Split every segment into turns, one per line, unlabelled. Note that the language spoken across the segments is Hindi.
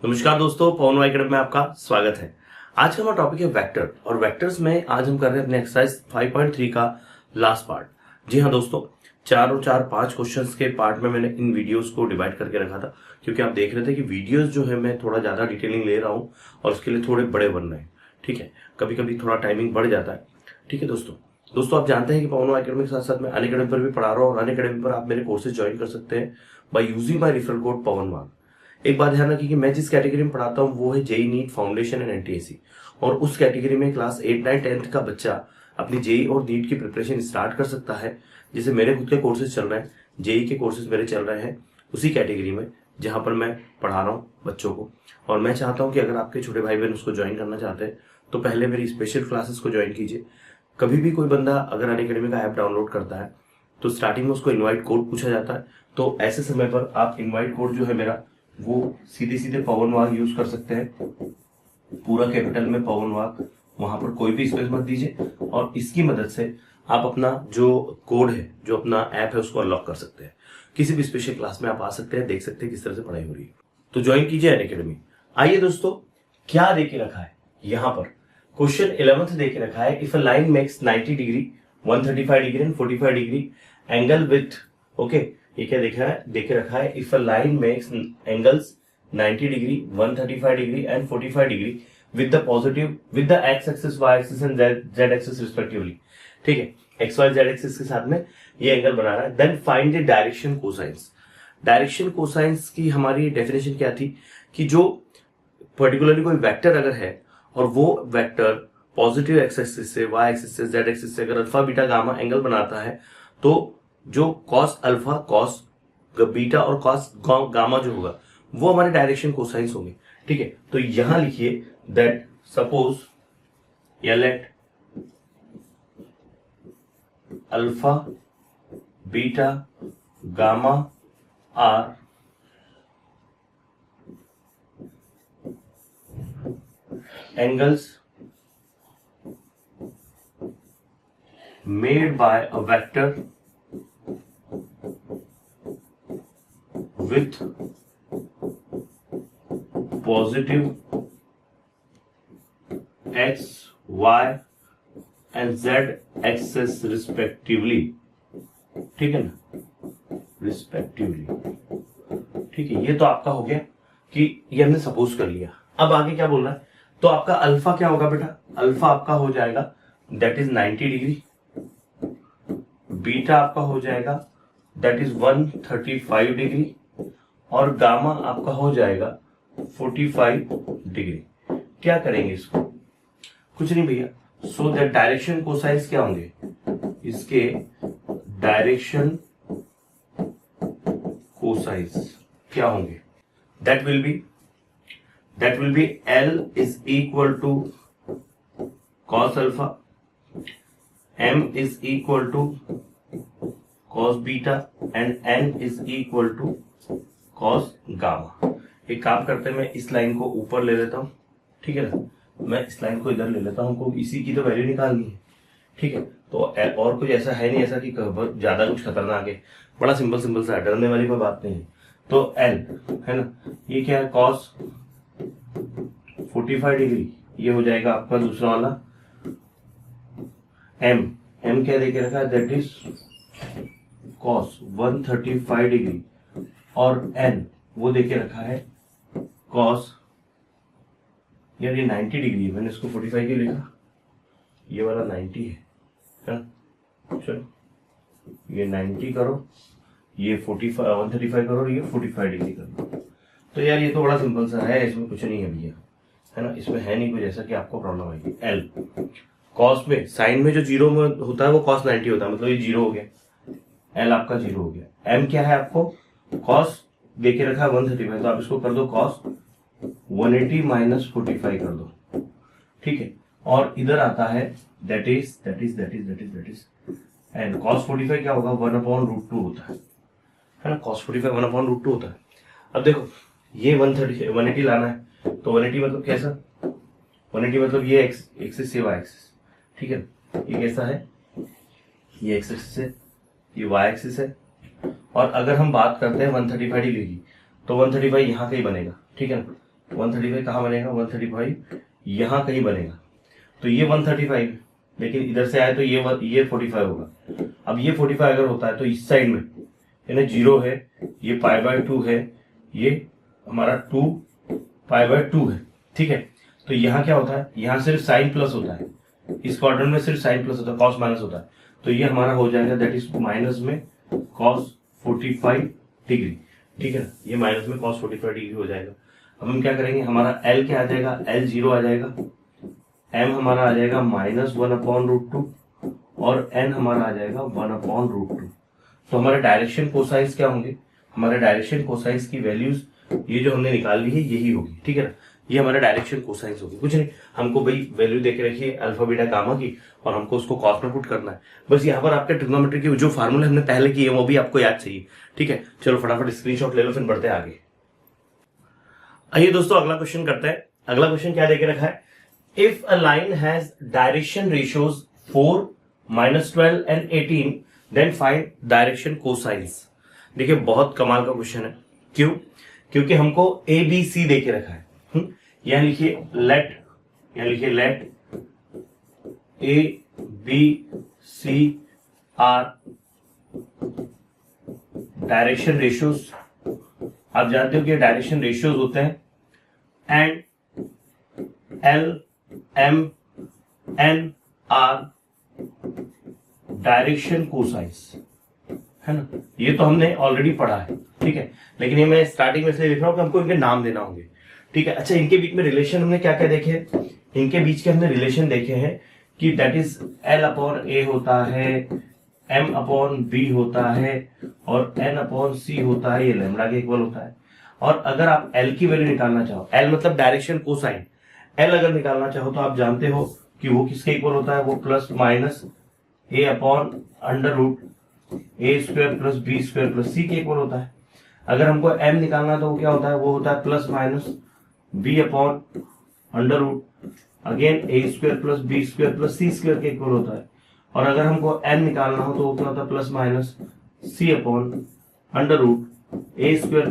नमस्कार दोस्तों, पवन वाइकड़ में आपका स्वागत है। आज का हमारा टॉपिक है वेक्टर और वेक्टर्स में आज हम कर रहे हैं अपने एक्सरसाइज 5.3 का लास्ट पार्ट। जी हाँ दोस्तों, 4 और 4 5 क्वेश्चंस के पार्ट में मैंने इन वीडियोस को डिवाइड करके रखा था, क्योंकि आप देख रहे थे कि वीडियोस जो है मैं थोड़ा ज्यादा डिटेलिंग ले रहा हूँ और उसके लिए थोड़े बड़े बन रहे हैं। ठीक है, कभी कभी थोड़ा टाइमिंग बढ़ जाता है। ठीक है दोस्तों आप जानते हैं कि पवन अकेडमी के साथ साथ मैं अनअकैडमी पर भी पढ़ा रहा हूँ और अनअकैडमी पर आप मेरे कोर्सेज ज्वाइन कर सकते हैं by using my referral code Pawan. एक बात ध्यान रखिए कि मैं जिस कैटेगरी में पढ़ाता हूँ वो है JEE NEET foundation and NTSC, और उस कैटेगरी में क्लास 8, 9, 10 का बच्चा अपनी जेई और नीट की प्रिपरेशन स्टार्ट कर सकता है। जैसे मेरे खुद के कोर्सेज चल रहे हैं, जेई के कोर्सेज मेरे चल रहे हैं उसी कैटेगरी में जहां पर मैं पढ़ा रहा हूँ बच्चों को। और मैं चाहता हूँ कि अगर आपके छोटे भाई बहन उसको ज्वाइन करना चाहते हैं तो पहले मेरी स्पेशल क्लासेस को ज्वाइन कीजिए। कभी भी कोई बंदा अगर अनअकैडमी का ऐप डाउनलोड करता है तो स्टार्टिंग में उसको इनवाइट कोड पूछा जाता है, तो ऐसे समय पर आप इनवाइट कोड जो है मेरा वो सीधे सीधे पवन वाग यूज कर सकते हैं। पूरा कैपिटल में पवन वाग, वहां पर कोई भी स्पेस मत दीजिए, और इसकी मदद से आप अपना जो कोड है, जो अपना ऐप है, उसको अनलॉक कर सकते हैं। किसी भी स्पेशल क्लास में आप आ सकते हैं, देख सकते हैं किस तरह से पढ़ाई हो रही है। तो ज्वाइन कीजिए अनअकैडमी। आइए दोस्तों, क्या देके रखा है यहां पर, क्वेश्चन 11th देके रखा है। If a line makes 90 degree, 135 degree and 45 degree angle with, okay, ये क्या देखे रखा है। If a line makes angles 90 degree, 135 degree and 45 degree with the x axis, y axis and z axis respectively. ठीक है, एक्स वाई जेड एक्सिस के साथ में ये एंगल बना रहा है। Then find the direction cosines. Direction cosines की हमारी डेफिनेशन क्या थी कि जो पर्टिकुलरली कोई वेक्टर अगर है और वो वेक्टर पॉजिटिव एक्स एक्सिस से, वाई एक्सिस से, जेड एक्सिस से अगर अल्फा बीटा गामा एंगल बनाता है, तो जो कॉस अल्फा, कॉस बीटा और कॉस गामा जो होगा वो हमारे डायरेक्शन कोसाइंस होंगे। ठीक है, तो यहां लिखिए दैट सपोज या let alpha beta gamma are angles made by a vector with positive x, y and z axis respectively। ठीक है ना, रिस्पेक्टिवली। ठीक है, ये तो आपका हो गया कि ये हमने सपोज कर लिया। अब आगे क्या बोल रहा है, तो आपका अल्फा क्या होगा बेटा, अल्फा आपका हो जाएगा दैट इज 90 डिग्री, बीटा आपका हो जाएगा दैट इज 135 डिग्री, और गामा आपका हो जाएगा 45 डिग्री। क्या करेंगे इसको, कुछ नहीं भैया। सो दैट डायरेक्शन कोसाइंस क्या होंगे, इसके डायरेक्शन कोसाइंस क्या होंगे, that will be L is equal to cos alpha, M is equal to cos beta and n is equal to cos gamma. एक काम करते हैं, मैं इस लाइन को ऊपर ले लेता हूं। ठीक है ना, मैं इस लाइन को इधर ले लेता हूं, को इसी की तो वैल्यू निकालनी है। ठीक है, तो और कुछ ऐसा है नहीं, ऐसा कि ज्यादा कुछ खतरनाक है, बड़ा सिंपल सा है, डरने वाली कोई बात नहीं है। तो l है ना, ये क्या है, cos 45 डिग्री, ये हो जाएगा आपका दूसरा वाला। m क्या देके रखा है, दैट इज cos 135 डिग्री, और n वो देके रखा है cos, यार ये 90 डिग्री है, मैंने इसको 45 क्यों लिखा, ये वाला 90 है ना। चलो ये 90 करो, ये 135 करो, ये 45 डिग्री करो। तो यार ये तो बड़ा सिंपल सा है, इसमें कुछ नहीं है भैया, है ना, इसमें है नहीं कुछ ऐसा कि आपको प्रॉब्लम आएगी। एल कॉस में, साइन में जो जीरो में होता है वो cos 90 होता है, मतलब ये जीरो हो गया, एल आपका जीरो हो गया। एम क्या है, आपको कॉस देके रखा है 135, तो आप इसको कर दो cos 180 माइनस 45 कर दो। ठीक है, और इधर आता है दैट इज एंड cos 45 क्या होगा, 1/√2 होता है ना, cos 45 1/√2 होता है। अब देखो ये 180 लाना है, तो 180 मतलब कैसा, 180 मतलब ये एक्सिस, ये वाई एक्सिस। ठीक है, ये कैसा है, ये एक्स एक्सिस है, ये वाई एक्सिस है, और अगर हम बात करते हैं 135 डिग्री की, तो 135 यहाँ का ही बनेगा। ठीक है ना, 135 कहाँ बनेगा, 135 यहाँ कहीं बनेगा। तो ये 135, लेकिन इधर से आए तो ये 45 होगा। अब ये 45 अगर होता है तो इस साइड में यानी 0 है, ये π/2 है, ये हमारा 2 π/2 है। ठीक है, तो यहाँ क्या होता है, यहाँ सिर्फ साइन प्लस होता है, इस क्वाड्रेंट में सिर्फ साइन प्लस होता है, कॉस माइनस होता है। तो ये हमारा हो जाएगा दैट इज माइनस में कॉस 45 डिग्री। ठीक है, ये माइनस में कॉस 45 डिग्री हो जाएगा। अब हम क्या करेंगे, हमारा L क्या आ जाएगा, L 0 आ जाएगा, M हमारा आ जाएगा -1/√2 और N हमारा आ जाएगा 1/√2। तो हमारे डायरेक्शन कोसाइंस क्या होंगे, हमारे डायरेक्शन कोसाइंस की वैल्यूज ये जो हमने निकाल ली है यही होगी। ठीक है ना, ये हमारा डायरेक्शन कोसाइंस होगी, कुछ नहीं, हमको भाई वैल्यू देके रखिए अल्फा बीटा गामा की और हमको उसको कॉस में पुट करना है। बस यहाँ पर आपके ट्रिग्नोमेट्री के जो फार्मूले हमने पहले किए वो भी आपको याद चाहिए। ठीक है, चलो फटाफट स्क्रीनशॉट ले लो, फिर बढ़ते हैं आगे। आइए दोस्तों अगला क्वेश्चन करते हैं। अगला क्वेश्चन क्या देके रखा है, if a line has direction ratios 4, -12 and 18 then find direction cosines. देखिए बहुत कमाल का क्वेश्चन है, क्यों, क्योंकि हमको ABC देके रखा है। यहाँ लिखिए let ABC are direction ratios. आप जानते हो कि डायरेक्शन रेशियोज होते हैं and LMN are direction cosines, है ना। ये तो हमने ऑलरेडी पढ़ा है, ठीक है, लेकिन ये मैं स्टार्टिंग में इसलिए लिख रहा हूं कि हमको इनके नाम देना होंगे। ठीक है, अच्छा इनके बीच में रिलेशन हमने क्या क्या देखे, इनके बीच के हमने रिलेशन देखे हैं कि दैट इज L/A होता है, M/B होता है और N/C होता है, ये लैम्डा के इक्वल होता है। और अगर आप L की वैल्यू निकालना चाहो, L मतलब डायरेक्शन कोसाइन, L अगर निकालना चाहो तो आप जानते हो कि वो किसके इक्वल होता है, वो plus minus A/√A² plus B² plus C के इक्वल होता है। अगर हमको M निकालना तो वो क्या होता है, वो होता है plus minus B/√, again A² plus B² plus C² के इक्वल होता है। और अगर हमको N निकालना हो तो वो क्या होता है, plus minus C/√A²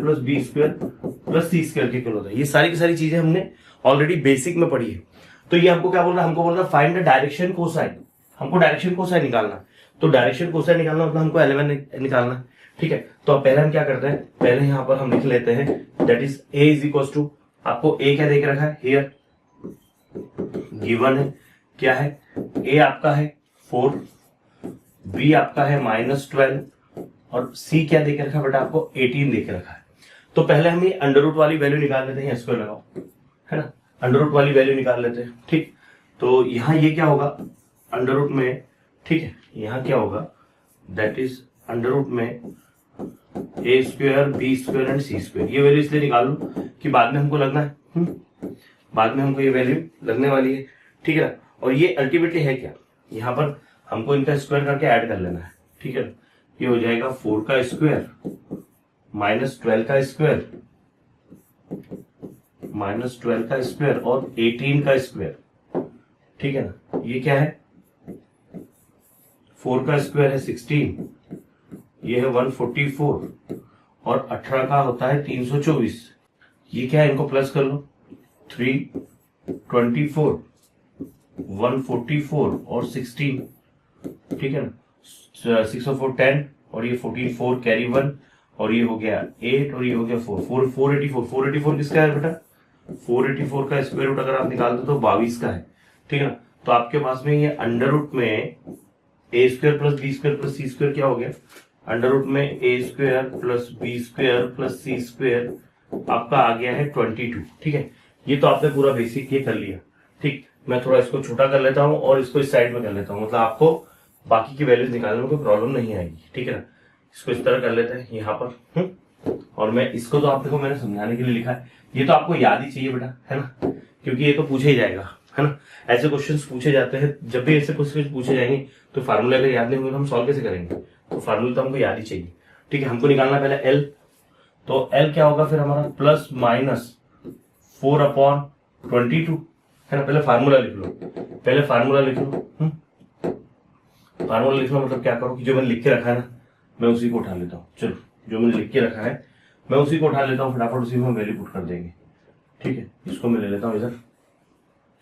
plus B² plus C² के इक्वल होता है। ये सारी की सारी चीजें हमने ऑलरेडी बेसिक में पढ़ी है। तो ये हमको क्या बोल रहा है, हमको बोल रहा है फाइंड द डायरेक्शन कोसाइन। हमको डायरेक्शन कोसाइन निकालना है, तो डायरेक्शन कोसाइन निकालना मतलब हमको एलिमेंट निकालना है। ठीक है, तो अब पहले हम क्या करते हैं, पहले यहाँ पर हम लिख लेते हैं that is A is equal to, आपको A क्या देख रखा है, हियर गिवन है, क्या है, A आपका है 4, B आपका है -12 और C क्या देके रखा है बेटा, आपको 18 देके रखा है। तो पहले हम ये अंडर रूट वाली वैल्यू निकाल लेते हैं, स्क्वायर लगाओ, है ना, अंडर रूट वाली वैल्यू निकाल लेते हैं। ठीक, तो यहाँ ये क्या होगा अंडर रूट में, ठीक है, यहाँ क्या होगा दैट इज अंडर रूट में A² B² एंड C²। ये वैल्यू इसलिए निकालू कि बाद में हमको लगना है, बाद में हमको ये वैल्यू लगने वाली है। ठीक है, और ये अल्टीमेटली है क्या, यहाँ पर हमको इनका स्क्वायर करके ऐड कर लेना है। ठीक है, ये हो जाएगा 4 का स्क्वायर -12 का स्क्वायर -12 का स्क्वायर और 18 का स्क्वायर। ठीक है ना, ये क्या है, 4 का स्क्वायर है 16, ये है 144 और 18 का होता है 324। ये क्या है, इनको प्लस कर लो, 324 144 और 16। ठीक है ना, 6 और 4 10 और ये 14 4 कैरी 1 और ये हो गया 8 और ये हो गया 4 484 किसका है बेटा, 484 का स्क्वायर रूट अगर आप निकाल दो तो 22 का है। ठीक है ना, तो आपके पास में ये अंडर रूट में A² plus B² plus C² क्या हो गया, अंडर रूट में A² plus B² plus C² आपका आ गया है 22। ठीक है, ये तो आपने पूरा बेसिक ये कर लिया। ठीक, मैं थोड़ा इसको छोटा कर लेता हूँ और इसको इस साइड में कर लेता हूँ, मतलब आपको बाकी की वैल्यूज निकालने में कोई प्रॉब्लम नहीं आएगी। ठीक है ना, इसको इस तरह कर लेते हैं यहाँ पर, और मैं इसको तो आप देखो मैंने समझाने के लिए लिखा है, ये तो आपको याद ही चाहिए बेटा, है ना, क्योंकि ये तो पूछे ही जाएगा, है ना। ऐसे क्वेश्चंस पूछे जाते हैं, जब भी ऐसे क्वेश्चन पूछे जाएंगे तो फार्मूला अगर याद नहीं होंगे तो हम सॉल्व कैसे करेंगे, तो फार्मूला तो हमको याद ही चाहिए। ठीक है, हमको निकालना पहले L, तो L क्या होगा फिर हमारा प्लस माइनस 4/22, है ना। पहले फार्मूला लिख लो, पहले फार्मूला लिख लो, फार्मूला लिखना मतलब क्या करो कि जो मैंने लिख के रखा है ना मैं उसी को उठा लेता हूँ। चलो जो मैंने लिख के रखा है मैं उसी को उठा लेता हूँ, फटाफट उसी में वैल्यू पुट कर देंगे। ठीक है, इसको मैं ले लेता हूं इधर,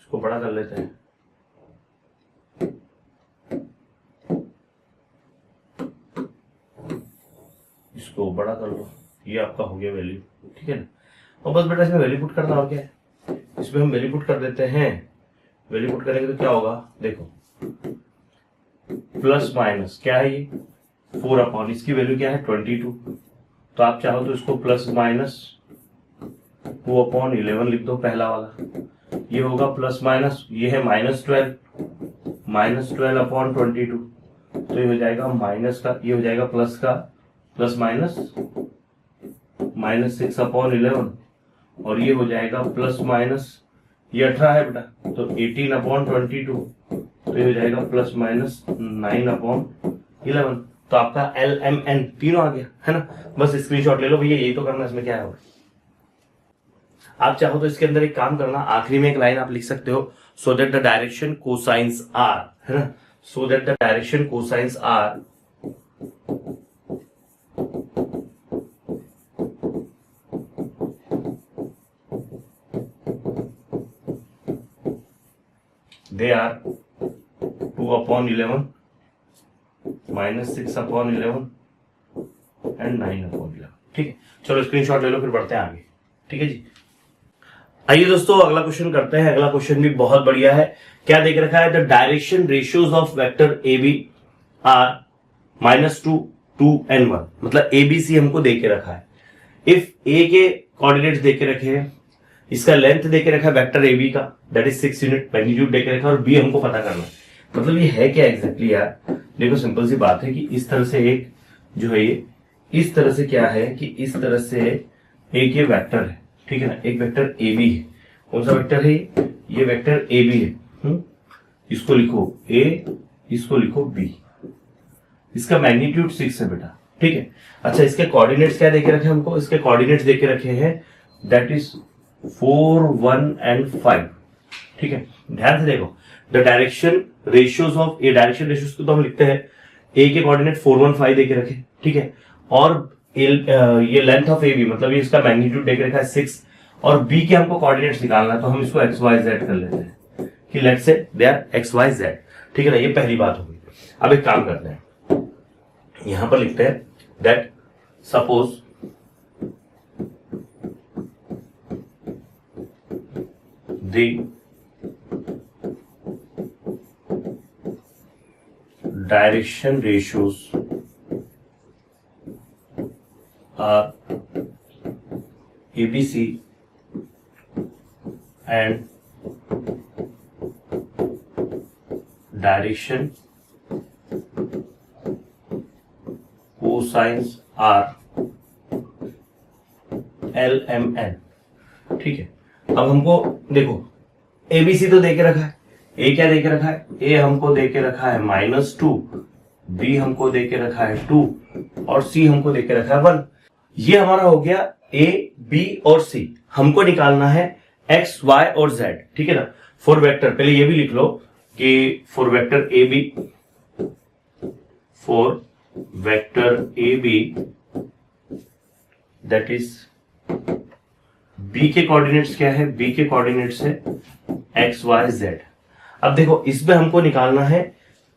इसको बड़ा कर लेते हैं। इसको बड़ा कर लो, ये आपका हो गया वैल्यू, ठीक है ना। और बस बेटा इसमें वैल्यू पुट करना, और क्या है, इसमें हम वैल्यू पुट कर देते हैं। वैल्यू पुट करेंगे तो क्या होगा, देखो प्लस माइनस क्या है ये 4 अपॉन, इसकी वैल्यू क्या है 22। तो आप चाहो तो इसको प्लस माइनस 2 अपॉन 11 लिख दो, पहला वाला। ये होगा प्लस माइनस, ये है -12 अपॉन 22। तो ये हो जाएगा माइनस का, ये हो जाएगा प्लस का, प्लस माइनस -6 अपॉन 11, और ये हो जाएगा प्लस माइनस, ये 18 है बेटा, तो 18 अपॉन 22। तो ये हो जाएगा प्लस माइनस 9 अपॉन 11। तो आपका LMN तीनों आ गया है ना। बस स्क्रीनशॉट ले लो भैया, यही तो करना, इसमें क्या है। आप चाहो तो इसके अंदर एक काम करना, आखिरी में एक लाइन आप लिख सकते हो, so that the direction cosines are, है ना, so that the direction cosines are they are 2 upon 11, -6 upon 11 and 9 upon 11। ठीक है, चलो स्क्रीनशॉट ले लो, फिर बढ़ते हैं आगे। ठीक है जी, आइए दोस्तों अगला क्वेश्चन करते हैं। अगला क्वेश्चन भी बहुत बढ़िया है। क्या देख रखा है, the direction ratios of vector A B are -2, 2 and 1, मतलब ABC हमको दे के रखा है। इफ ए के कोऑर्डिनेट्स दे के रखे हैं, इसका लेंथ दे के रखा है वेक्टर ए बी का, दैट इज 6 यूनिट, मैग्नीट्यूड दे के रखा है, और बी हमको पता करना है। मतलब ये है क्या एग्जैक्टली यार, देखो सिंपल सी बात है कि इस तरह से एक जो है ये इस तरह से क्या है कि इस तरह से एक ये वेक्टर है, ठीक है ना, एक वेक्टर ए बी है। कौन सा वेक्टर है ये वेक्टर ए बी है। इसको लिखो ए, इसको लिखो बी, इसका मैग्नीट्यूड 6 है बेटा, ठीक है। अच्छा, इसके कोऑर्डिनेट्स क्या देके रखे हमको, इसके कोऑर्डिनेट्स देके रखे हैं दैट इज 4, 1 and 5, ठीक है। ध्यान से देखो, the direction ratios of A, direction ratios को तो हम लिखते हैं, ए के कोऑर्डिनेट 4, 1, 5 देके रखे, ठीक है, और ये लेंथ ऑफ ए बी, मतलब ये इसका मैग्नीट्यूड देके रखा है 6, और बी के हमको कोऑर्डिनेट्स निकालना है, तो हम इसको एक्स वाई जेड कर लेते हैं कि let's say they are X Y Z, ठीक है ना। ये पहली बात होगी। अब एक काम करते हैं, यहां पर लिखते हैं that suppose the direction ratios are ABC and direction cosines are LMN, ठीक है। अब हमको देखो एबीसी तो देके रखा है, ए क्या देके रखा है, ए हमको देके रखा है -2, बी हमको देके रखा है 2, और सी हमको देके रखा है 1। ये हमारा हो गया ए, बी और सी। हमको निकालना है एक्स, वाई और जेड, ठीक है ना। फॉर वेक्टर, पहले ये भी लिख लो कि for vector A B, for vector A B that is B के कोऑर्डिनेट्स क्या है, बी के कोऑर्डिनेट्स है एक्स, वाई, जेड। अब देखो इसमें हमको निकालना है,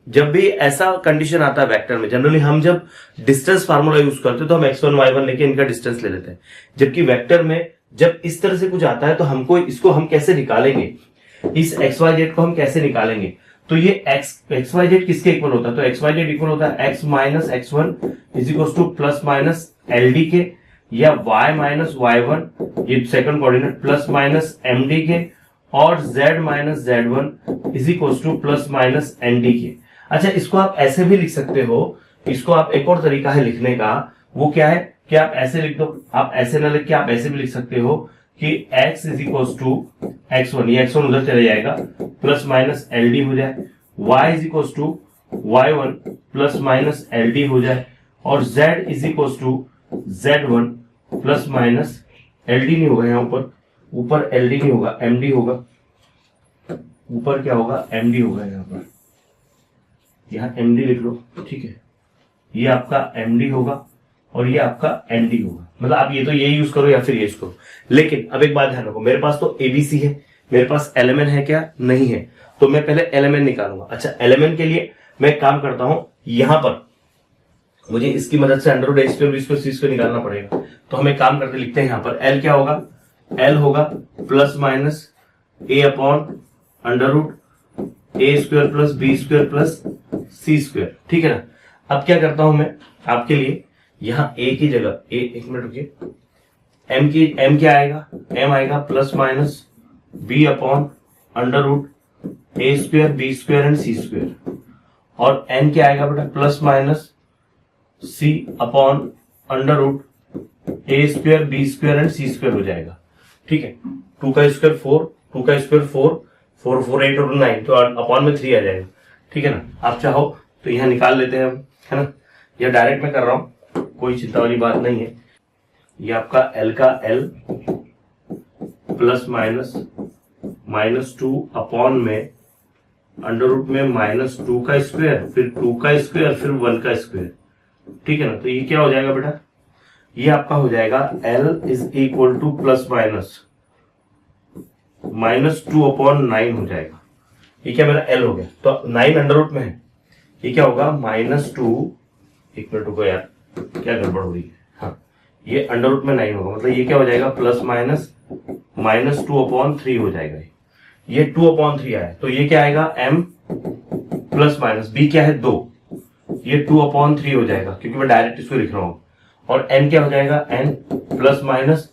जब भी ऐसा कंडीशन आता है वेक्टर में, जनरली हम जब डिस्टेंस फार्मूला यूज करते हैं तो हम x1 y1 लेके इनका डिस्टेंस ले लेते हैं। जबकि वेक्टर में जब इस तरह से कुछ आता है तो हमको इसको हम कैसे निकालेंगे, इस एक्स वाई जेड को हम कैसे निकालेंगे। तो ये एक्स वाई जेड किसके इक्वल होता है, तो एक्स वाई जेड इक्वल होता है x minus x1 is equal two plus minus LD के, या y माइनस y1, ये second coordinate, plus minus MD के, और z minus Z1 is equal two plus minus ND के। अच्छा, इसको आप ऐसे भी लिख सकते हो, इसको आप एक और तरीका है लिखने का, वो क्या है कि आप ऐसे लिख दो, आप ऐसे ना लिख के आप ऐसे भी लिख सकते हो कि x is equal to x1, ये x1 उधर चले जाएगा, प्लस माइनस LD हो जाए, y is equal to y1 plus minus LD हो जाए, और z is equal to Z1 plus minus LD नहीं होगा, यहाँ ऊपर LD नहीं होगा, MD होगा, ऊपर क्या होगा, MD होगा, यहाँ MD लिख लो, ठीक है। ये आपका MD होगा, और ये आपका एन डी होगा। मतलब आप ये तो ये यूज करो या फिर ये यूज करो। लेकिन अब एक बात ध्यान रखो, मेरे पास तो एबीसी है, मेरे पास एलएमएन है क्या? नहीं है। तो मैं पहले एलएमएन निकालूंगा। अच्छा, एलएमएन के लिए मैं काम करता हूं, यहां पर मुझे इसकी मदद से अंडर रूट ए स्क्वायर बी स्क्वायर सी स्क्वायर निकालना पड़ेगा। तो हम एक काम करते लिखते हैं, यहां पर एल क्या होगा? एल होगा plus minus a upon under root A square plus b square plus c square. ठीक है ना। अब क्या करता हूं मैं आपके लिए, यहां ए की जगह ए, एक मिनट रुकिए, एम क्या आएगा? एम आएगा plus minus B upon under root A square B square and C square. और एन क्या आएगा बेटा? Plus minus C upon under root A square B square and C square हो जाएगा। ठीक है। 2 का स्क्वायर 4, 2 का स्क्वायर 4, 4 4 8 और 9, तो अपॉन में 3 आ जाएगा। ठीक है ना। आप चाहो तो यहां निकाल लेते हैं हम, है ना। यह डायरेक्ट मैं कर रहा हूं, कोई चिंता वाली बात नहीं है। ये आपका एल का एल प्लस माइनस -2 अपॉन में अंडर रूट में -2 का स्क्वायर, फिर 2 का स्क्वायर, फिर 1 का स्क्वायर। ठीक है ना। तो ये क्या हो जाएगा बेटा? ये आपका हो जाएगा L is equal two plus minus -2 upon 9 हो जाएगा। ये क्या मेरा L हो गया? तो 9 अंडर रूट में है, ये क्या होगा? -2, एक मिनट रुको यार, क्या गड़बड़ हो रही है। हाँ, ये अंडर रूट में 9 होगा, मतलब ये क्या हो जाएगा? प्लस माइनस -2 अपॉन 3 हो जाएगा। ये 2 अपॉन 3 आया, तो ये क्या आएगा? M प्लस माइनस बी क्या है? 2, ये 2 अपॉन 3 हो जाएगा, क्योंकि मैं डायरेक्ट इसको लिख रहा हूं। और n क्या हो जाएगा? n प्लस माइनस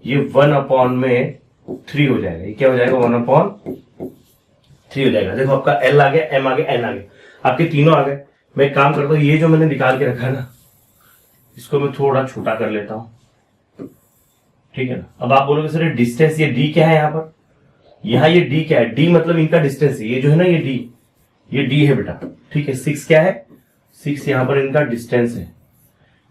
ये 1 अपॉन में 3 हो जाएगा। ये क्या हो जाएगा? 1 अपॉन 3 हो जाएगा। देखो आपका l आ गया, m आ गया, n आ गया, आपके तीनों आ गए। मैं एक काम करता हूँ, ये जो मैंने निकाल के रखा है ना, इसको मैं थोड़ा छोटा कर लेता हूं। ठीक है ना। अब आप बोलोगे सर डिस्टेंस, ये d क्या है यहाँ पर? यहाँ ये d क्या है? d मतलब इनका डिस्टेंस है, ये जो है ना, ये d है बेटा। ठीक है। 6 क्या है? 6 यहाँ पर इनका डिस्टेंस है,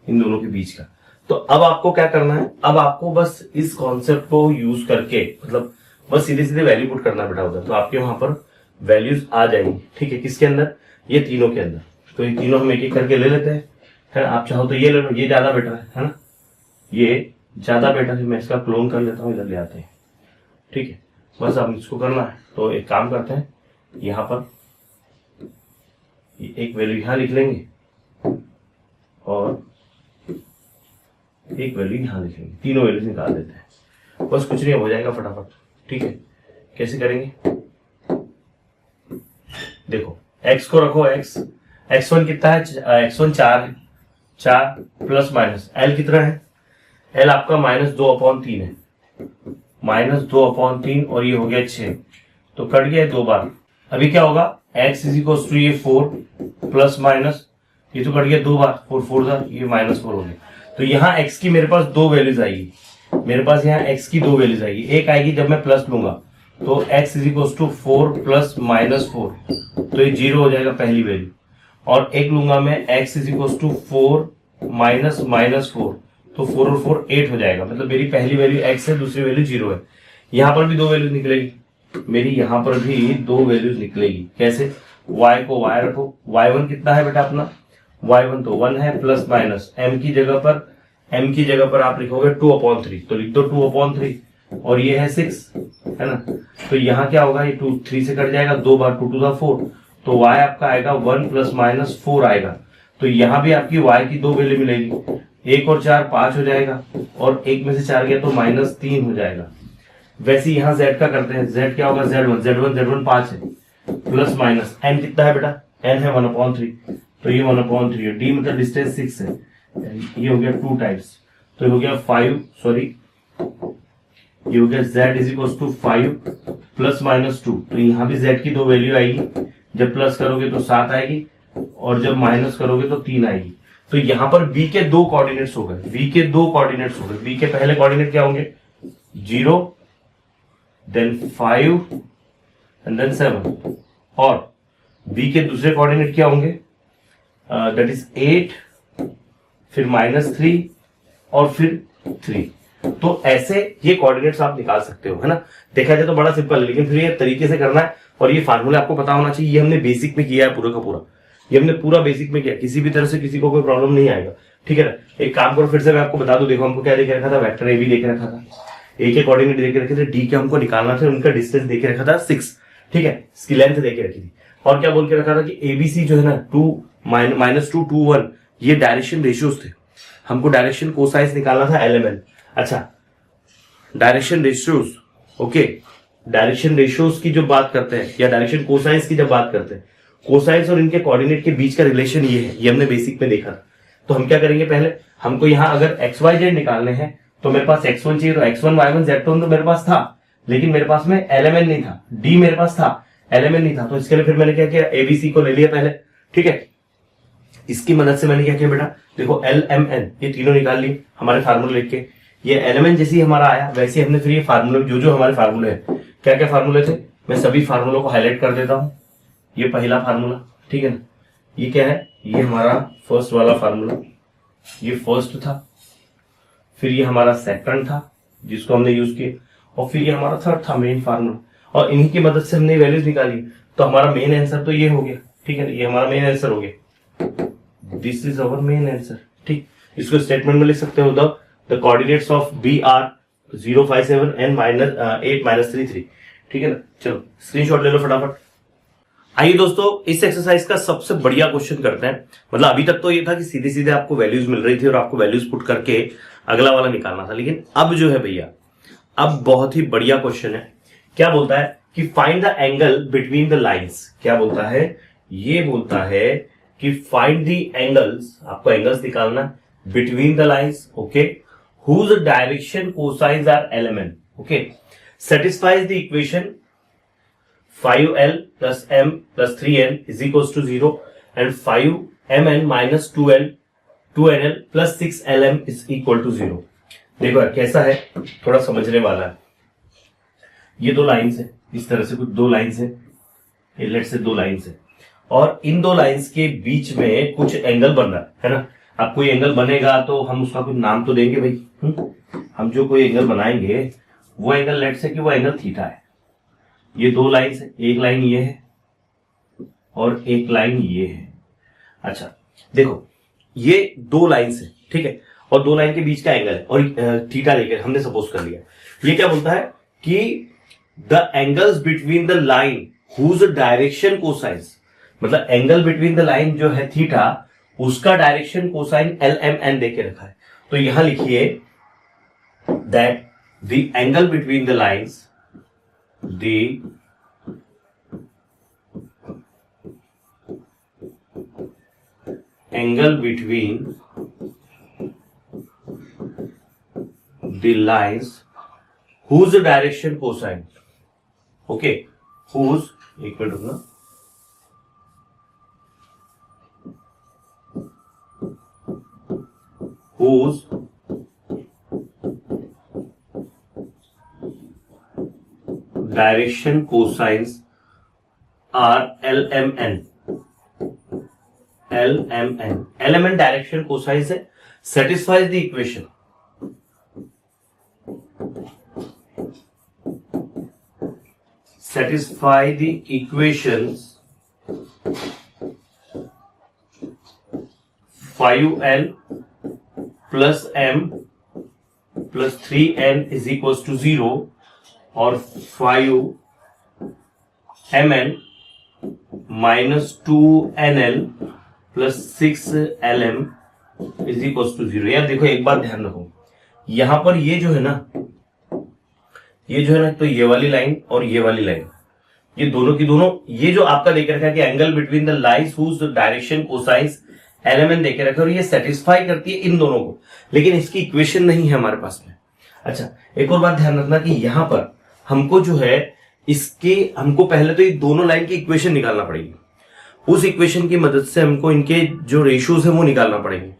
इन दोनों के बीच का। तो अब आपको क्या करना है? अब आपको बस इस कॉन्सेप्ट को यूज करके, मतलब बस सीधे सीधे वैल्यू पुट करना बेटा उधर, तो आपके वहां पर वैल्यूज आ जाएंगी। ठीक है। किसके अंदर? ये तीनों के अंदर। तो ये तीनों हम एक एक करके ले लेते हैं, है ना। आप चाहो तो ये ले लो, ये ज्यादा बेटर है ना, ये ज्यादा बेटर है। मैं इसका क्लोन कर लेता हूँ, इधर ले आते हैं। ठीक है। बस अब इसको करना है, तो एक काम करते हैं, यहां पर एक वैल्यू यहां लिख लेंगे और एक वैल्यू यहां लिख लेंगे, तीनों वैल्यूज निकाल देते हैं। बस कुछ नहीं, हो जाएगा फटाफट। ठीक है। कैसे करेंगे? देखो, x को रखो, x1 कितना है? x1 4 है, 4 प्लस माइनस l कितना है? l आपका -2 अपॉन 3 है, -2 अपॉन 3, और ये हो गया 6, तो कट गया 2 बार। अभी क्या होगा? x इज इक्वल टू ये 4 प्लस माइनस, ये तो कट गया 2 बार, 4 4 था, ये -4 हो गया। तो यहाँ x की मेरे पास 2 वैल्यूज आएगी, मेरे पास यहाँ x की 2 वैल्यूज आएगी। एक आएगी जब मैं प्लस लूंगा, तो x is equal to 4 plus -4, तो ये 0 हो जाएगा पहली वैल्यू। और एक लूंगा मैं x is equal to 4 minus -4, तो 4 और 4 8 हो जाएगा। मतलब मेरी पहली वैल्यू x है, दूसरी वैल्यू 0 है। यहाँ पर भी 2 वैल्यूज निकलेगी, मेरी यहाँ पर भी 2 वैल्यूज निकलेगी। कैसे? y को y रखो, y1 कितना है बेटा अपना? y1 तो 1 है, प्लस माइनस m की जगह पर आप लिखोगे 2 अपॉन 3, तो लिख दो 2 अपॉन 3, और ये है 6, है ना। तो यहाँ क्या होगा? ये 2 3 से कट जाएगा, 2 बार 2 2 4, तो y आपका आएगा 1 प्लस -4 आएगा। तो यहाँ भी आपकी y की 2 वैल्यू मिलेगी, 1 और 4 5 हो जाएगा, और 1 में से 4 गया तो -3 हो जाएगा। वैसे यहाँ z का करते हैं, z क्या होगा? z1 5 है, प्लस माइनस n कितना है बेटा? n है 1/3, तो ये 1/3 है। d मतलब डिस्टेंस 6 है, ये हो गया 2 टाइम्स, तो ये हो गया 5, सॉरी ये हो गया z is equal to 5 plus -2, तो यहाँ भी z की 2 वैल्यू आएगी। जब प्लस करोगे तो 7 आएगी, और जब माइनस करोगे तो 3 आएगी। तो यहाँ पर b के 2 कोऑर्डिनेट्स हो गए, b के 2 कोऑर्डिनेट्स हो गए। b के पहले कोऑर्डिनेट क्या होंगे? 0, देन 5 एंड देन 7, और b के दूसरे कोऑर्डिनेट क्या होंगे? दैट इज 8, फिर -3, और फिर 3। तो ऐसे ये कोऑर्डिनेट्स आप निकाल सकते हो, है ना। देखा जाए तो बड़ा सिंपल है, लेकिन फिर ये तरीके से करना है, और ये फार्मूला आपको पता होना चाहिए। ये हमने बेसिक में किया है पूरा का पूरा, ये हमने पूरा बेसिक में किया, किसी भी तरह से किसी को कोई प्रॉब्लम नहीं आएगा। ठीक है ना। एक काम करो, फिर से मैं आपको बता दूं, देखो हमको क्या देके रखा था, वेक्टर ए बी देके रखा था, ए के कोऑर्डिनेट देके रखे थे, डी के हमको निकालना था, उनका डिस्टेंस देके रखा था 6, ठीक है, इसकी लेंथ देके रखी थी, और क्या बोल के रखा था कि एबीसी जो है ना 2 -2 2 1 ये डायरेक्शन रेशियोज थे, हमको डायरेक्शन कोसाइंस निकालना था LMN। अच्छा, direction ratios, okay, direction ratios की जो बात करते हैं या डायरेक्शन कोसाइंस की जब बात करते हैं, कोसाइंस और इनके कोऑर्डिनेट के बीच का रिलेशन ये है, ये हमने बेसिक में देखा था। तो हम क्या करेंगे, पहले हमको यहां अगर XYZ निकालने हैं तो मेरे पास x1 चाहिए, तो x1 y1 z1 तो मेरे पास था, लेकिन मेरे पास में LMN नहीं था, D मेरे पास था, LMN नहीं था, तो इसके लिए फिर मैंने क्या किया, ABC को ले लिया पहले, ठीक है। इसकी मदद से मैंने क्या किया बेटा, देखो LMN ये तीनों निकाल लिए हमारे फार्मूले लिख के, ये LMN जैसे ही हमारा आया वैसे ही हमने फिर ये फार्मूले जो हमारे फार्मूले हैं, क्या क्या फार्मूले थे, मैं सभी फार्मूलों को हाईलाइट कर देता हूं। ये पहला फार्मूला, ठीक है ना, ये क्या है, ये हमारा फर्स्ट वाला फार्मूला, ये फर्स्ट था, फिर ये हमारा सेकंड था जिसको हमने यूज किया, और फिर ये हमारा थर्ड था मेन फार्मूला, और इन्हीं की मदद से हमने वैल्यूज निकाली। तो हमारा मेन आंसर तो ये हो गया, ठीक है ना, ये हमारा मेन आंसर हो गया, this is our main answer, ठीक। इसको स्टेटमेंट में लिख सकते हो, the coordinates of B are 057 and -8 -33, ठीक है ना। चलो स्क्रीनशॉट ले लो फटाफट। आइए दोस्तों, इस एक्सरसाइज का सबसे बढ़िया क्वेश्चन करते हैं। मतलब अभी तक तो ये था कि सीधे सीधे आपको वैल्यूज मिल रही थी और आपको वैल्यूज पुट करके अगला वाला निकालना था, लेकिन अब जो है भैया, अब बहुत ही बढ़िया क्वेश्चन है। क्या बोलता है कि find the angle between the lines. क्या बोलता है, ये बोलता है कि फाइंड द एंगल्स, आपको एंगल्स निकालना between the lines, okay, whose direction cosines are LMN, okay, satisfies the equation 5L plus M plus 3N is equals to 0 and 5MN minus 2NL plus 6LM is equal to 0। देखो यार कैसा है, थोड़ा समझने वाला है। ये दो लाइंस है, इस तरह से कुछ दो लाइंस है, ये लेट से दो लाइंस है, और इन दो लाइंस के बीच में कुछ एंगल बन रहा है ना। अब कोई एंगल बनेगा तो हम उसका कुछ नाम तो देंगे भाई। हम जो कोई एंगल बनाएंगे वो एंगल लेट से कि वो एंगल थीटा है। ये दो लाइंस है, एक लाइन ये है और एक लाइन ये है। अच्छा देखो, ये दो लाइंस है, ठीक है, और दो लाइन के बीच का एंगल है और थीटा लेकर हमने सपोज कर लिया। ये क्या बोलता है कि the angles between the line whose direction cosines, मतलब एंगल बिटवीन द लाइन जो है थीटा, उसका डायरेक्शन कोसाइन LMN देके रखा है। तो यहां लिखिए that the angle between the lines, the angle between the lines whose direction cosine, okay, whose, एक मिनट रुकना, whose direction cosines are LMN। LMN direction cosines है, satisfies the equation, satisfy the equations 5L plus M plus 3N is equals to 0 और 5MN minus 2NL plus 6LM is equals to 0। यार देखो एक बात ध्यान रखो, यहां पर ये जो है ना, तो ये वाली लाइन और ये वाली लाइन, ये दोनों की दोनों, ये जो आपका देकर रखा है कि angle between the lines whose direction cosines LMN देके रखा है और ये सेटिस्फाई करती है इन दोनों को, लेकिन इसकी इक्वेशन नहीं है हमारे पास में। अच्छा एक और बात ध्यान रखना कि यहां पर हमको जो है हमको पहले तो ये दोनों लाइन की इक्वेशन निकालना पड़ेगी, उस इक्वेशन की मदद से हमको इनके जो रेशियोज है वो निकालना पड़ेंगे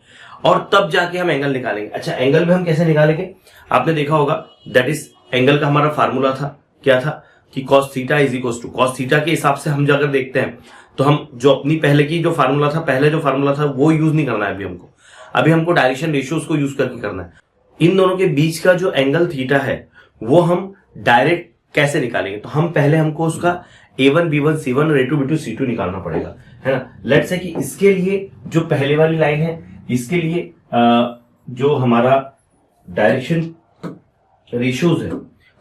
और तब जाके हम एंगल निकालेंगे। अच्छा एंगल में हम कैसे निकालेंगे, आपने देखा होगा दैट इज एंगल का हमारा फार्मूला था, क्या था कि cos theta is equal to cos theta के हिसाब से हम अगर देखते हैं तो हम जो अपनी पहले की जो फार्मूला था, पहले जो फार्मूला था वो यूज नहीं करना है अभी हमको डायरेक्शन रेशियोज को यूज करके करना है। इन दोनों के बीच का जो एंगल थीटा है वो हम डायरेक्ट कैसे निकालेंगे, तो हम पहले हमको उसका A1 B1 C1 और A2 B2 C2 निकालना पड़ेगा, है ना। लेट्स से कि इसके लिए जो पहले वाली लाइन है इसके लिए जो हमारा डायरेक्शन रेशियोज है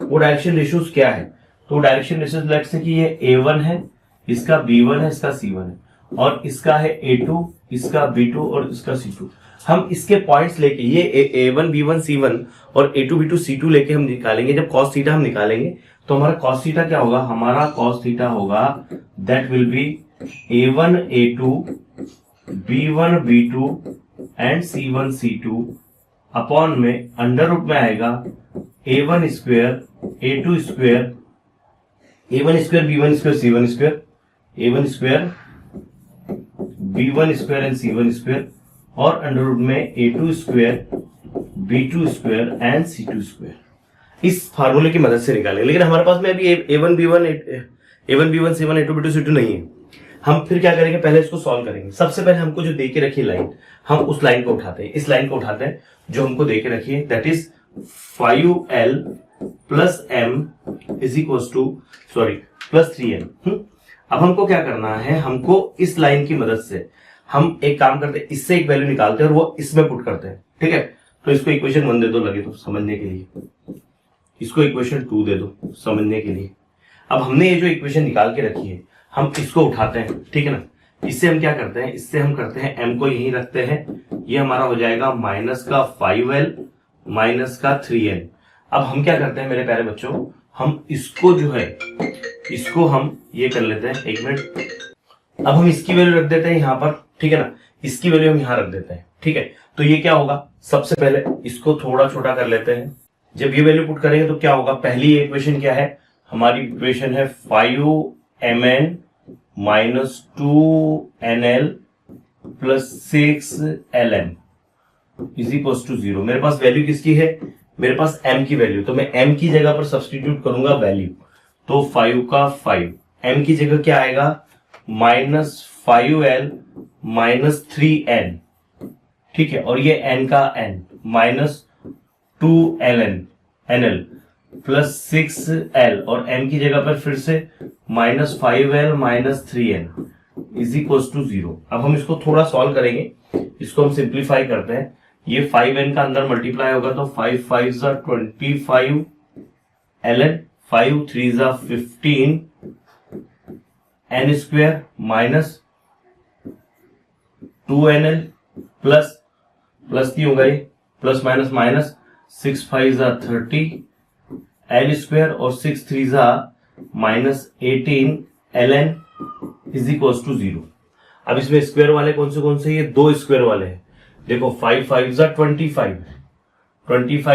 वो डायरेक्शन रेशियोज क्या है, तो डायरेक्शन रेशियोज लेट्स से कि ये A1 है, इसका B1 है, इसका C1 है, और इसका है A2, इसका B2 और इसका C2। हम इसके पॉइंट्स लेके ये A1 B1 C1 और A2 B2 C2 लेके हम निकालेंगे। जब cos थीटा हम निकालेंगे तो हमारा cos थीटा क्या होगा, हमारा cos थीटा होगा that will B A1 A2 B1 B2 and C1 C2 upon में अंडर रूट में आएगा A1 square A2 square A1 square B1 square C1 square A1 square B1 square and C1 square और अंडर रूट में A2 square B2 square and C2 square. इस फार्मूले की मदद से निकालेंगे, लेकिन हमारे पास में अभी A1 B1 C1 A2 B2 C2 नहीं है। हम फिर क्या करेंगे, पहले इसको सॉल्व करेंगे। सबसे पहले हमको जो दे के रखी लाइन, हम उस लाइन को उठाते हैं, इस लाइन को उठाते हैं जो हमको दे के रखी है, that is 5L plus M is equal two plus 3N। अब हमको क्या करना है, हमको इस लाइन की मदद से हम एक काम करते हैं, इससे एक वैल्यू निकालते हैं और वो इसमें पुट करते हैं। ठीक है, तो इसको इक्वेशन 1 दे दो लगे तो समझने के लिए, इसको इक्वेशन 2 दे दो समझने के लिए। अब हमने ये जो इक्वेशन निकाल के रखी है हम इसको उठाते हैं, ठीक है ना। इससे हम क्या करते हैं, इससे हम करते हैं m को यहीं रखते हैं, ये हमारा हो जाएगा माइनस का 5L माइनस का 3N। अब हम क्या करते हैं मेरे प्यारे बच्चों, हम इसको जो है इसको हम ये कर लेते हैं, एक मिनट। अब हम इसकी वैल्यू रख देते हैं यहां पर, ठीक है ना, इसकी वैल्यू हम यहां रख देते हैं। ठीक है, तो ये क्या होगा, सबसे पहले इसको थोड़ा छोटा कर लेते हैं। जब ये वैल्यू पुट करेंगे तो क्या होगा, पहली इक्वेशन क्या है, हमारी इक्वेशन है 5Mn minus 2NL plus 6LM is equal to 0। मेरे पास वैल्यू किसकी है, मेरे पास m की वैल्यू, तो मैं m की जगह पर सब्सटीट्यूट करूंगा वैल्यू, तो 5 का 5, m की जगह क्या आएगा माइनस 5L माइनस 3N। ठीक है, और ये n का n minus 2NL plus 6L और m की जगह पर फिर से minus 5L minus 3N is equal to 0। अब हम इसको थोड़ा सॉल्व करेंगे, इसको हम सिंप्लीफाई करते हैं। ये 5N का अंदर मल्टीप्लाई होगा तो 5 5 25 LN, 5 3 15 N square minus 2NL plus की होगा ये, plus minus minus 6 5 30 L square और 6 3 minus 18 LN is equal to 0। अब इसमें स्क्वायर वाले कौन से, ये दो स्क्वायर वाले हैं। देखो 5 5 25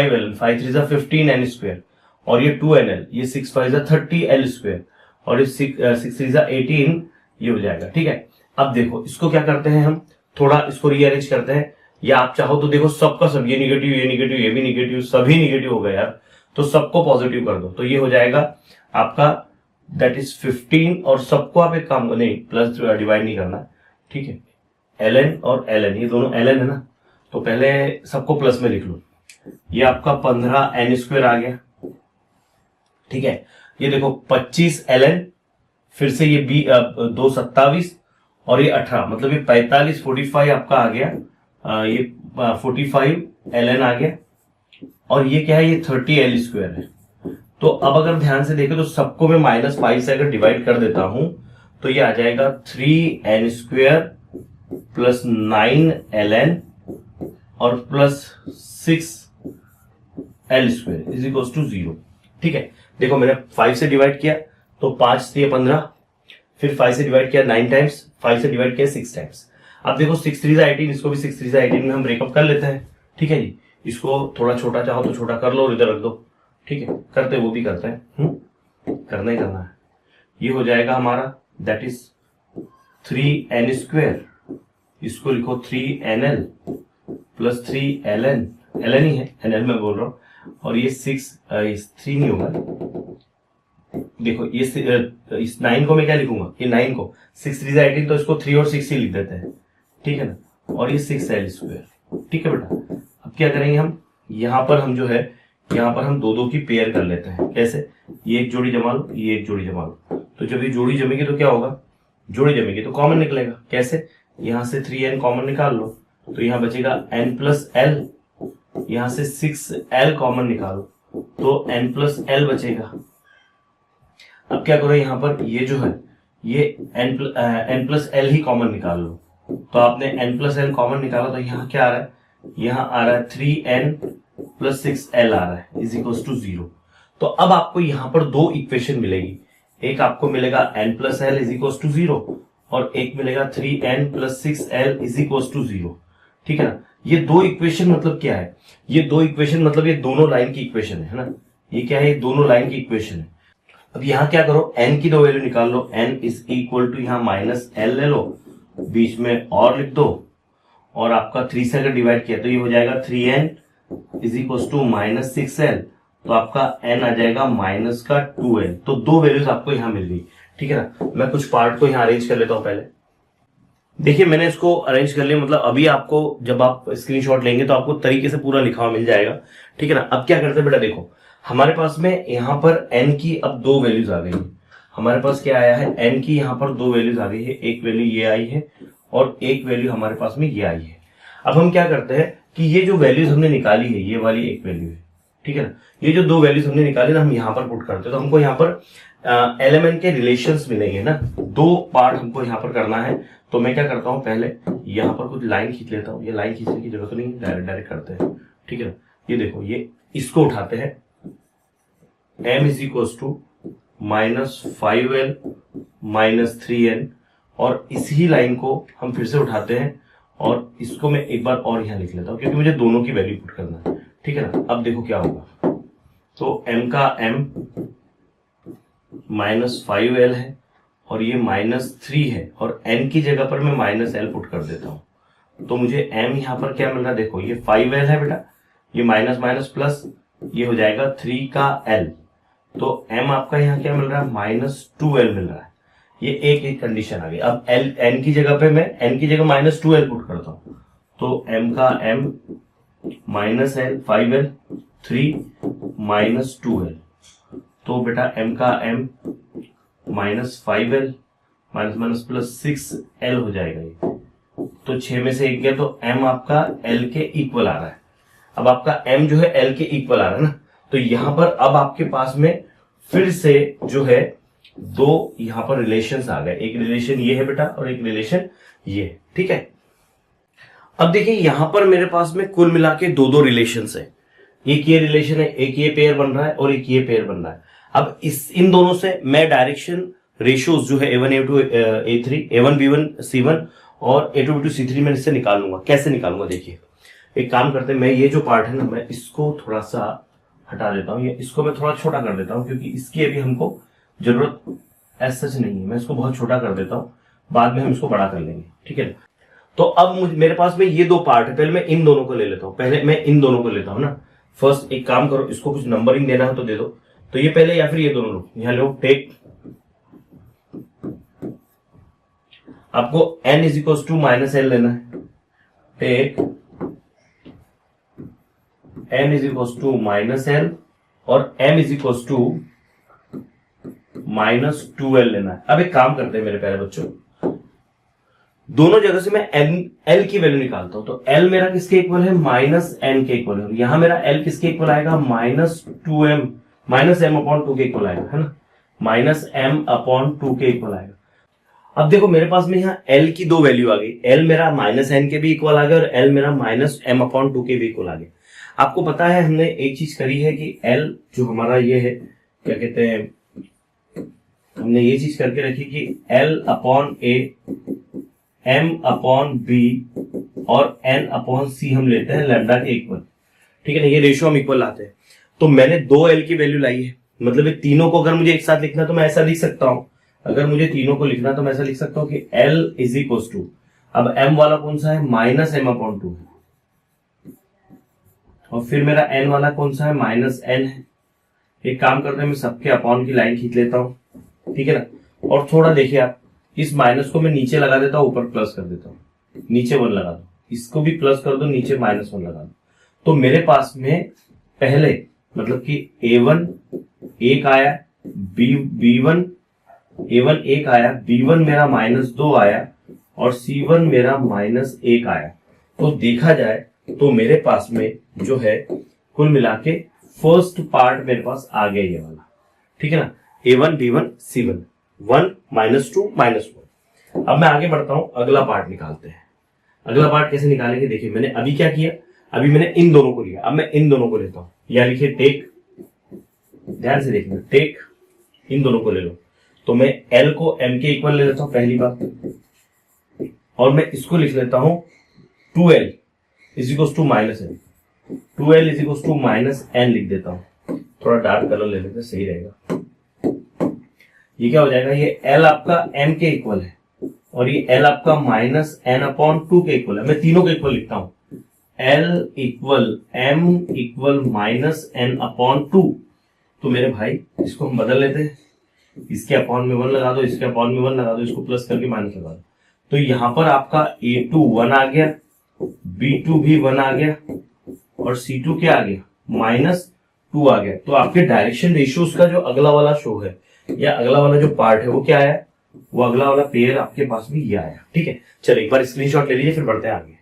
LN, 5 3 15 N स्क्वायर और ये 2NL, ये 6 5 30 L स्क्वायर और ये 6 3 18 ये हो जाएगा। ठीक है, अब देखो इसको क्या करते हैं, हम थोड़ा इसको रीअरेंज करते हैं, या आप चाहो तो देखो सबका सब, ये निगेटिव ये भी निगेटिव, सभी निगेटिव हो गए यार, तो सबको पॉजिटिव कर दो, तो ये हो जाएगा आपका दैट इज 15 और सबको आप एक काम नहीं प्लस डिवाइड नहीं करना। ठीक है, LN और LN ये दोनों LN है ना, तो पहले सबको प्लस में लिख लो, ये आपका 15 N स्क्वायर आ गया। ठीक है, ये देखो 25 LN, फिर से ये 2 27 और ये 18, मतलब ये 45 45 आपका आ गया, ये 45 LN आ गया और ये क्या है, ये 30 L स्क्वायर है। तो अब अगर ध्यान से देखें तो सबको मैं -5 से अगर डिवाइड कर देता हूं तो ये आ जाएगा 3N स्क्वायर प्लस 9 LN और plus 6L square is equal to 0। ठीक है, देखो मैंने 5 से डिवाइड किया तो 5 से 15, फिर 5 से डिवाइड किया 9 टाइम्स, 5 से डिवाइड किया 6 टाइम्स। अब देखो 6 3 18, इसको भी 6 3 18 में हम ब्रेकअप कर लेते हैं। ठीक है जी, इसको थोड़ा छोटा चाहो तो छोटा कर लो और इधर रख दो। ठीक है, करते वो भी करते हैं, करना ही करना है। ये हो जाएगा हमारा दैट इज 3N स्क्वायर, इसको लिखो 3NL प्लस 3LN, LN ही है, NL में बोल रहा हूं, और ये 3 नहीं होगा, देखो ये इस 9 को मैं क्या लिखूंगा, ये 9 को 6 3 18, तो इसको 3 और 6 ही लिख देते हैं। ठीक है ना, और ये 6L स्क्वायर। ठीक है बेटा, अब क्या करेंगे हम, यहां पर हम जो है यहाँ पर हम दो की पेयर कर लेते हैं। कैसे, ये एक जोड़ी जमा लो, ये एक जोड़ी जमा लो, तो जब ये जोड़ी जमेगी तो क्या होगा, जोड़ी जमेगी तो कॉमन निकलेगा। कैसे, यहां से 3N कॉमन निकाल लो तो यहां बचेगा n प्लस एल, यहां से 6l कॉमन निकालो तो n प्लस एल बचेगा। अब क्या करो, यहां पर ये जो है ये n प्लस एल ही कॉमन निकाल लो। तो आपने n प्लस एल कॉमन निकाला तो यहाँ क्या आ रहा है, यहाँ आ रहा है 3n प्लस 6l आ रहा है इज इक्वल टू 0। तो अब आपको यहाँ पर दो इक्वेशन मिलेगी, एक आपको मिलेगा n plus L is equal to 0 और एक मिलेगा 3n plus 6l is equal to 0। ठीक है ना। ये दो इक्वेशन मतलब क्या है, ये दो इक्वेशन मतलब ये दोनों लाइन की इक्वेशन है ना। ये क्या है, ये दोनों लाइन की इक्वेशन है। अब यहाँ क्या करो, n की दो वैल्यू निकाल लो, n इज इक्वल टू यहाँ माइनस एल ले लो, बीच में और लिख दो और आपका 3 से अगर डिवाइड किया तो ये हो जाएगा 3n is equal to minus 6l। तो आपका n आ जाएगा माइनस का 2n। तो दो वैल्यूज आपको यहाँ मिल गई। ठीक है ना। मैं कुछ पार्ट को यहाँ अरेंज कर लेता हूँ। पहले देखिए मैंने इसको अरेंज कर लिया, मतलब अभी आपको जब आप स्क्रीनशॉट लेंगे तो आपको तरीके से पूरा लिखा हुआ मिल जाएगा। ठीक है ना। अब क्या करते हैं बेटा, देखो हमारे पास में यहाँ पर n की अब दो वैल्यूज आ गई है। हमारे पास क्या आया है, n की यहाँ पर दो वैल्यूज आ गई है, एक वैल्यू ये आई है और एक वैल्यू हमारे पास में ये आई है। अब हम क्या करते हैं कि ये जो वैल्यूज हमने निकाली है, ये वाली एक वैल्यू है, ठीक है ना, ये जो दो वैल्यूज हमने निकाली ना हम यहाँ पर पुट करते हैं। तो हमको यहाँ पर एलिमेंट के रिलेशंस मिलेंगे ना, दो पार्ट हमको यहाँ पर करना है। तो मैं क्या करता हूँ, पहले यहाँ पर कुछ लाइन खींच लेता हूँ। ये लाइन खींचने की जरूरत नहीं, डायरेक्ट करते हैं। ठीक है ना। ये देखो, ये इसको उठाते हैं, m is equal to minus 5l minus 3n और इसी लाइन को हम फिर से उठाते हैं और इसको मैं एक बार और यहां लिख लेता हूं क्योंकि मुझे दोनों की वैल्यू पुट करना है। ठीक है ना। अब देखो क्या होगा, तो m का m माइनस 5l है और ये माइनस 3 है और n की जगह पर मैं माइनस l पुट कर देता हूं। तो मुझे m यहां पर क्या मिल रहा है, देखो ये 5l है बेटा, ये माइनस माइनस प्लस, ये हो जाएगा 3 का l। तो m आपका यहाँ क्या मिल रहा है, माइनस 2l मिल रहा है। ये एक कंडीशन आ गई। अब l n की जगह पे मैं n की जगह माइनस 2l पुट करता हूं। तो m का m minus l 5l 3 minus 2l। तो बेटा m का m minus 5l minus minus plus 6l हो जाएगा ये। तो 6 में से 1 गया तो m आपका l के इक्वल आ रहा है। अब आपका m जो है l के इक्वल आ रहा है ना। तो यहां पर अब आपके पास में फिर से जो है दो यहां पर रिलेशंस आ गए। एक रिलेशन ये है बेटा और एक रिलेशन ये है। ठीक है। अब देखिए यहां पर मेरे पास में कुल मिला के दो दो रिलेशंस है। एक ये रिलेशन है, एक ये पेयर बन रहा है और एक ये पेयर बन रहा है। अब इन दोनों से मैं डायरेक्शन रेशियोज जो है a1 a2 a3 a1 b1 c1 और a2 b2 c3 में इससे निकाल लूंगा। कैसे निकालूंगा, देखिए एक काम करते हैं, मैं ये जो पार्ट है ना मैं इसको थोड़ा सा हटा देता हूँ, इसको मैं थोड़ा छोटा कर देता हूँ क्योंकि इसकी अभी हमको जरूरत ऐसा सच नहीं है। मैं इसको बहुत छोटा कर देता हूँ, बाद में हम इसको बड़ा कर लेंगे। ठीक है। तो अब मेरे पास में ये दो पार्ट है, पहले मैं इन दोनों को ले लेता हूँ। पहले मैं इन दोनों को लेता हूँ ना। फर्स्ट एक काम करो, इसको कुछ नंबरिंग देना हो तो दे दो। तो ये पहले या फिर ये दोनों लो, यहाँ लो टेक, आपको n is equal to minus L लेना है। Take n is equal to minus L और m is equal to minus 2l लेना है। अब एक काम करते हैं मेरे प्यारे बच्चों, दोनों जगह से मैं l की वैल्यू निकालता हूं। तो l मेरा किसके इक्वल है, माइनस n के इक्वल है। यहां मेरा l किसके इक्वल आएगा, minus 2m minus m upon 2 के इक्वल आएगा, है ना, माइनस m अपॉन 2 के इक्वल आएगा। अब देखो मेरे पास में यहाँ l की दो वैल्यू आ गई, l मेरा माइनस n के भी इक्वल आ गया और l मेरा माइनस m अपॉन 2 के भी इक्वल आ गया। आपको पता है हमने एक चीज करी है कि l जो हमारा ये है, क्या कहते हैं, हमने ये चीज करके रखी कि l upon a m upon b और n अपॉन c हम लेते हैं लैम्डा के इक्वल। ठीक है ना, ये रेशियो हम इक्वल लाते हैं। तो मैंने दो l की वैल्यू लाई है, मतलब ये तीनों को अगर मुझे एक साथ लिखना तो मैं ऐसा लिख सकता हूं। अगर मुझे तीनों को लिखना तो मैं ऐसा लिख सकता हूं कि l इज इक्वल टू, अब m वाला कौन सा है, माइनस m अपॉन 2 है और फिर मेरा n वाला कौन सा है, माइनस n है। एक काम करते हैं, मैं सबके अपॉन की लाइन खींच लेता हूं। ठीक है ना। और थोड़ा देखिए आप, इस माइनस को मैं नीचे लगा देता हूं, ऊपर प्लस कर देता हूं, नीचे 1 लगा दो, इसको भी प्लस कर दो, नीचे माइनस 1 लगा दो। तो मेरे पास में पहले मतलब कि a1 1 आया, b1 a1 1 आया, b1 मेरा माइनस 2 आया और c1 मेरा माइनस 1 आया। तो देखा जाए तो मेरे पास में जो है कुल मिला के फर्स्ट पार्ट मेरे पास आ गया ये वाला, ठीक है ना, A1 B1 C1, 1 -2 -1। अब मैं आगे बढ़ता हूं, अगला पार्ट निकालते हैं। अगला पार्ट कैसे निकालेंगे, देखिए मैंने अभी क्या किया, अभी मैंने इन दोनों को लिया, अब मैं इन दोनों को लेता हूं, या लिखिए टेक, ध्यान से देखना, टेक, इन दोनों को ले लो। तो मैं L को M के इक्वल ले लेता हूं पहली बात, और मैं इसको लिख लेता हूं 2L is equal to -N, 2L is equal to -N लिख देता हूं। थोड़ा डार्क कलर ले लेते, सही रहेगा। ये क्या हो जाएगा, ये L आपका M के इक्वल है और ये L आपका -N/2 के इक्वल है। मैं तीनों के इक्वल लिखता हूं, L equal M equal -N/2। तो मेरे भाई इसको हम बदल लेते हैं, इसके अपॉन में 1 लगा दो, इसके अपॉन में 1 लगा दो, इसको प्लस करके माइनस लगा दो। तो यहां पर आपका A2 1 आ गया, B2 भी 1 आ गया और C2 क्या आ गया, -2 आ गया। तो आपके डायरेक्शन रेशियोज का जो अगला वाला शो है या अगला वाला जो पार्ट है वो क्या आया, वो अगला वाला पेयर आपके पास भी ये आया, ठीक है। चलिए एक बार स्क्रीनशॉट ले लीजिए, फिर बढ़ते हैं आगे।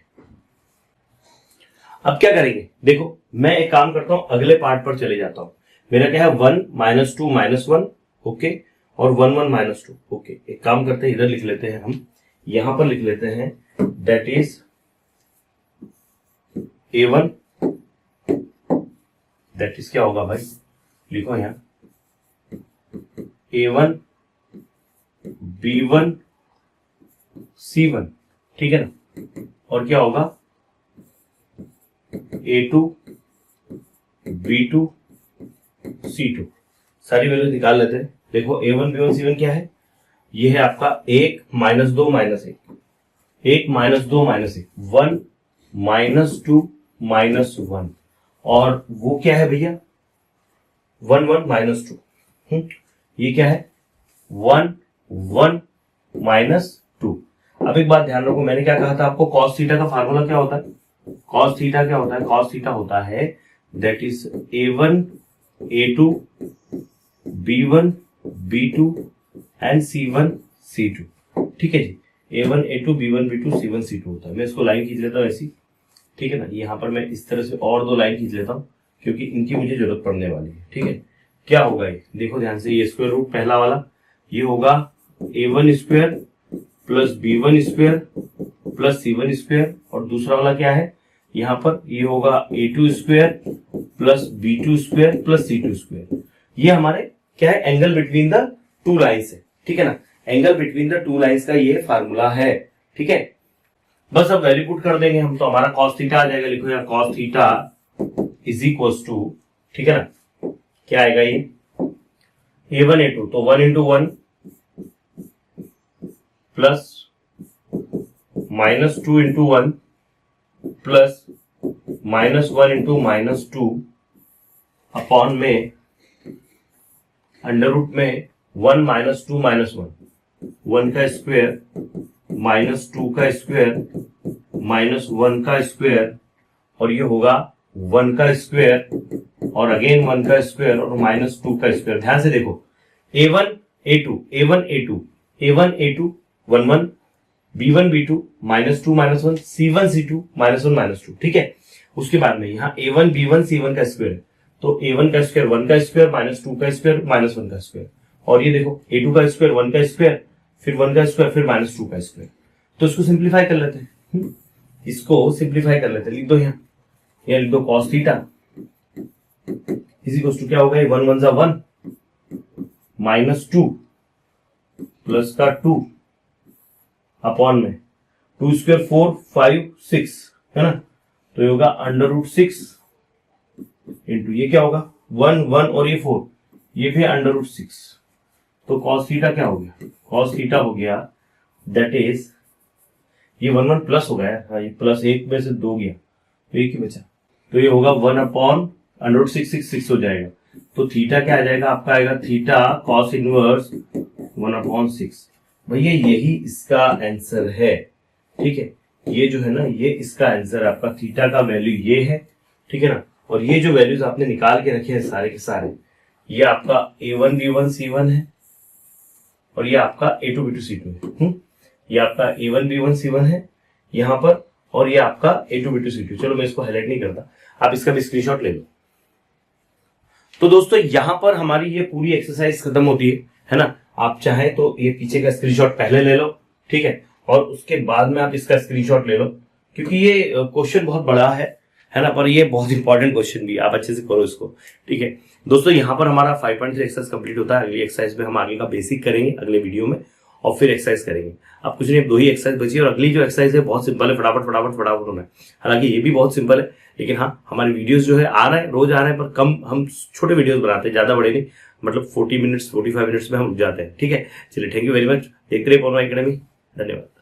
अब क्या करेंगे, देखो मैं एक काम करता हूं, अगले पार्ट पर चले जाता हूं। मेरा क्या है 1 -2 -1, ओके, और 1 1 -2, ओके। एक काम करते हैं, इधर लिख लेते हैं हम, यहां पर लिख लेते हैं that is A1, that is क्या होगा भाई, लिखो यहां A1 B1 C1, ठीक है ना, और क्या होगा A2 B2 C2। सारी वैल्यू निकाल लेते हैं। देखो A1 B1 C1 क्या है, ये है आपका 1 -2 -1, 1 -2 -1, 1 -2 -1, और वो क्या है भैया 1 1 -2, ये क्या है 1 1 -2। अब एक बात ध्यान रखो, मैंने क्या कहा था आपको, cos थीटा का फार्मूला क्या होता है, cos थीटा क्या होता है, cos थीटा होता है that is A1 A2 B1 B2 and C1 C2, ठीक है जी। A1 A2 B1 B2 C1 C2 होता है। मैं इसको लाइन खींच लेता हूं ऐसी, ठीक है ना। यहां पर मैं इस तरह से और 2 लाइन खींच लेता हूं क्योंकि इनकी मुझे जरूरत पड़ने वाली है, ठीक है। क्या होगा ये, देखो ध्यान से, ये स्क्वायर रूट पहला वाला ये होगा A1 square plus B1 square plus C1 square, और दूसरा वाला क्या है यहां पर, ये होगा A2 square plus B2 square plus C2 square. ये हमारे क्या है, एंगल बिटवीन द 2 लाइन्स है, ठीक है ना। एंगल बिटवीन द 2 लाइन्स का ये फार्मूला है, ठीक है। बस अब वैल्यू पुट कर देंगे हम, तो हमारा cos थीटा आ जाएगा, लिखो यार cos theta is equal to, ठीक है ना, क्या आएगा ये A1 A2, तो 1 × 1 प्लस -2 × 1 प्लस -1 × -2 अपॉन में अंडर रूट में 1 -2 -1, 1 का स्क्वायर -2 का स्क्वायर -1 का स्क्वायर, और ये होगा 1 का स्क्वायर और अगेन 1 का स्क्वायर और -2 का स्क्वायर। ध्यान से देखो, A1 A2 A1 A2 A1 A2 1 1 B1 B2 -2 -1 C1 C2 -1 -2, ठीक है। उसके बाद में यहाँ A1 B1 C1 का स्क्वायर है, तो A1 का स्क्वायर 1 का स्क्वायर -2 का स्क्वायर -1 का स्क्वायर, और ये देखो A2 का स्क्वायर 1 का स्क्वायर फिर 1 का स्क्वायर फिर -2 का स्क्वायर। तो इसको सिंप्लीफाई कर लेते हैं, इसको सिंप्लीफाई कर लेते हैं, लिख दो यहाँ लिख दो cos theta is equal to क्या होगा, 1 1 = 1 -2 प्लस का 2 अपॉन में 2 स्क्वायर 4 5 6 है ना, तो ये होगा √6 इंटू ये क्या होगा 1 1 और ये 4, ये भी √6। तो cos थीटा क्या हो गया, cos थीटा हो गया दैट इज, ये 1 1 प्लस हो गया, हाँ ये प्लस 1 में से 2 गया तो एक ही बचा, तो ये होगा 1 √6 6 6 हो जाएगा। तो थीटा क्या आ जाएगा आपका, आएगा थीटा cos इनवर्स 1/6। भैया यही इसका आंसर है, ठीक है। ये जो है ना, ये इसका आंसर आपका थीटा का वैल्यू ये है, ठीक है ना। और ये जो वैल्यूज आपने निकाल के रखे हैं सारे के सारे, ये आपका A1 B1 C1 है और ये आपका A2 B2 C2 है। ये आपका A1 B1 C1 है, यहाँ पर और ये आपका A2 B2 C2। चलो मैं इसको हाईलाइट नहीं करता, आप इसका भी स्क्रीनशॉट ले लो। तो दोस्तों यहां पर हमारी ये पूरी एक्सरसाइज खत्म होती है ना। आप चाहें तो ये पीछे का स्क्रीनशॉट पहले ले लो, ठीक है, और उसके बाद में आप इसका स्क्रीनशॉट ले लो, क्योंकि ये क्वेश्चन बहुत बड़ा है ना, पर ये बहुत इंपॉर्टेंट क्वेश्चन भी है, आप अच्छे से करो इसको, ठीक है। दोस्तों यहाँ पर हमारा 5.3 एक्सरसाइज कंप्लीट होता है। अगली एक्सरसाइज में हम आगे का बेसिक करेंगे अगले वीडियो में, और फिर एक्सरसाइज करेंगे। अब कुछ नहीं, 2 ही एक्सरसाइज बची है, और अगली जो एक्सरसाइज है बहुत सिंपल है, फटाफट फटाफट फटाफट होना है। हालांकि ये भी बहुत सिंपल है, लेकिन हाँ हमारे वीडियोस जो है आ रहे हैं, रोज आ रहे हैं, पर कम हम छोटे वीडियोस बनाते हैं, ज्यादा बड़े नहीं, मतलब 40 मिनट्स 45 मिनट्स में हम रुक जाते हैं, ठीक है। चलिए, थैंक यू वेरी मच। देखते रहिए पवन एकेडमी। धन्यवाद।